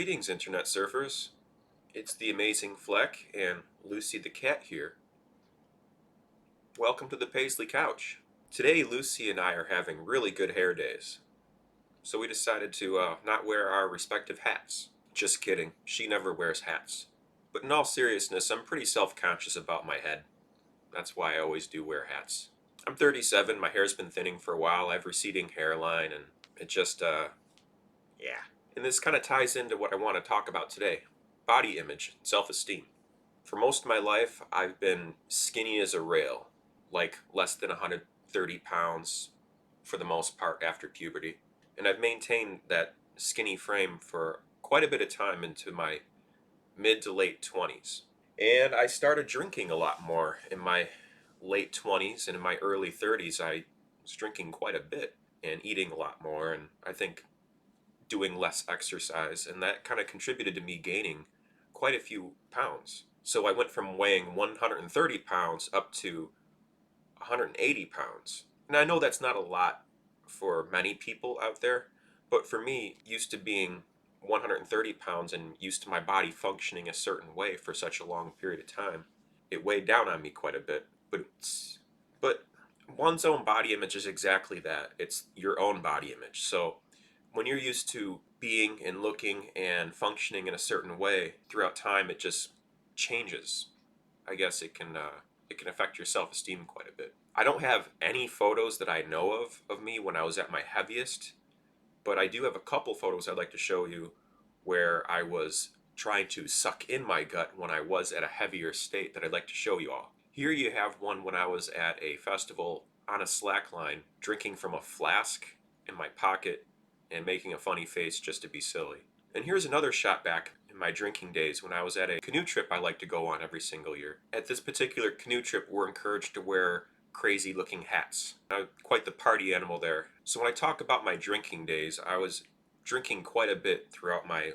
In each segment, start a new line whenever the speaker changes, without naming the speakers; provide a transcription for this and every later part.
Greetings, Internet surfers. It's the amazing Flec and Lucy the cat here. Welcome to the Paisley Couch. Today, Lucy and I are having really good hair days, so we decided to not wear our respective hats. Just kidding, she never wears hats. But in all seriousness, I'm pretty self-conscious about my head. That's why I always do wear hats. I'm 37, my hair's been thinning for a while, I have receding hairline, and it just, yeah. And this kind of ties into what I want to talk about today. Body image, self-esteem. For most of my life, I've been skinny as a rail, like less than 130 pounds for the most part after puberty. And I've maintained that skinny frame for quite a bit of time into my mid to late 20s. And I started drinking a lot more in my late 20s, and in my early 30s I was drinking quite a bit and eating a lot more, and I think doing less exercise, and that kind of contributed to me gaining quite a few pounds. So I went from weighing 130 pounds up to 180 pounds. And I know that's not a lot for many people out there, but for me, used to being 130 pounds and used to my body functioning a certain way for such a long period of time, it weighed down on me quite a bit. But one's own body image is exactly that. It's your own body image. So when you're used to being and looking and functioning in a certain way throughout time, it just changes. I guess it can affect your self-esteem quite a bit. I don't have any photos that I know of me when I was at my heaviest, but I do have a couple photos I'd like to show you where I was trying to suck in my gut when I was at a heavier state that I'd like to show you all. Here you have one when I was at a festival on a slackline, drinking from a flask in my pocket and making a funny face just to be silly. And here's another shot back in my drinking days when I was at a canoe trip I like to go on every single year. At this particular canoe trip, we're encouraged to wear crazy looking hats. I'm quite the party animal there. So when I talk about my drinking days, I was drinking quite a bit throughout my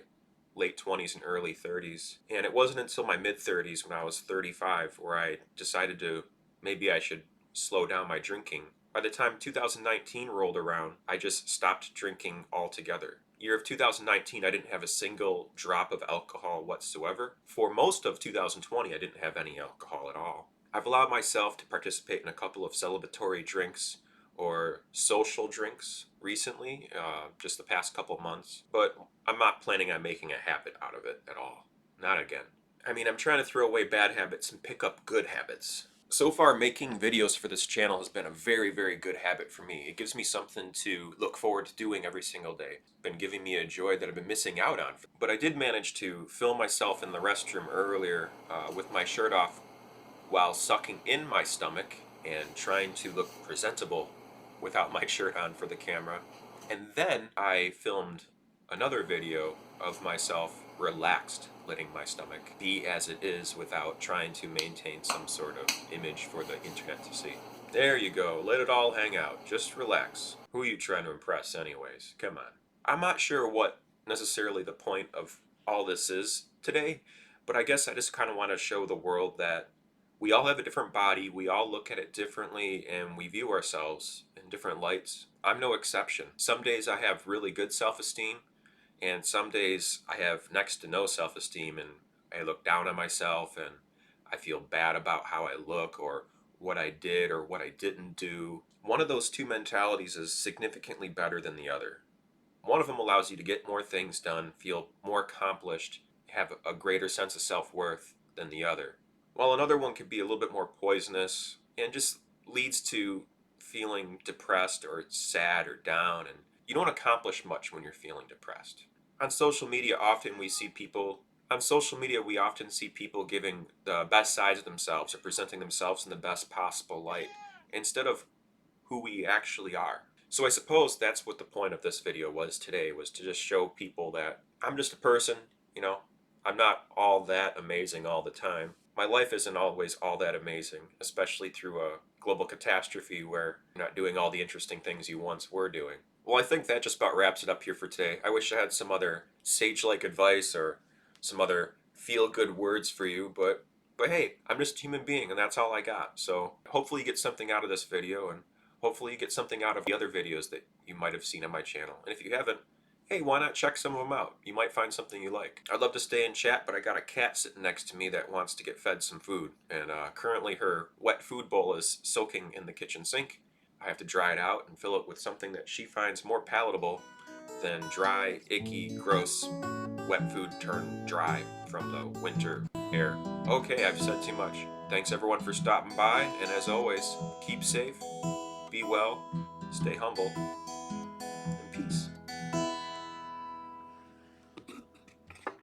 late 20s and early 30s. And it wasn't until my mid 30s, when I was 35, where I decided to maybe I should slow down my drinking. By the time 2019 rolled around, I just stopped drinking altogether. Year of 2019, I didn't have a single drop of alcohol whatsoever. For most of 2020, I didn't have any alcohol at all. I've allowed myself to participate in a couple of celebratory drinks or social drinks recently, just the past couple months, but I'm not planning on making a habit out of it at all. Not again. I mean, I'm trying to throw away bad habits and pick up good habits. So far, making videos for this channel has been a very, very good habit for me. It gives me something to look forward to doing every single day. It's been giving me a joy that I've been missing out on. But I did manage to film myself in the restroom earlier with my shirt off while sucking in my stomach and trying to look presentable without my shirt on for the camera. And then I filmed another video of myself relaxed, letting my stomach be as it is without trying to maintain some sort of image for the internet to see. There you go, let it all hang out, just relax. Who are you trying to impress anyways? Come on. I'm not sure what necessarily the point of all this is today, but I guess I just kind of want to show the world that we all have a different body, we all look at it differently, and we view ourselves in different lights. I'm no exception. Some days I have really good self-esteem, and some days I have next to no self-esteem, and I look down on myself, and I feel bad about how I look, or what I did, or what I didn't do. One of those two mentalities is significantly better than the other. One of them allows you to get more things done, feel more accomplished, have a greater sense of self-worth than the other. While another one could be a little bit more poisonous and just leads to feeling depressed or sad or down, and you don't accomplish much when you're feeling depressed. On social media, we often see people giving the best sides of themselves or presenting themselves in the best possible light instead of who we actually are. So I suppose that's what the point of this video was today, was to just show people that I'm just a person, you know, I'm not all that amazing all the time. My life isn't always all that amazing, especially through a global catastrophe where you're not doing all the interesting things you once were doing. Well, I think that just about wraps it up here for today. I wish I had some other sage-like advice or some other feel-good words for you, but hey, I'm just a human being and that's all I got. So hopefully you get something out of this video, and hopefully you get something out of the other videos that you might have seen on my channel. And if you haven't, hey, why not check some of them out? You might find something you like. I'd love to stay and chat, but I got a cat sitting next to me that wants to get fed some food. And currently her wet food bowl is soaking in the kitchen sink. I have to dry it out and fill it with something that she finds more palatable than dry, icky, gross, wet food turned dry from the winter air. Okay, I've said too much. Thanks everyone for stopping by, and as always, keep safe, be well, stay humble,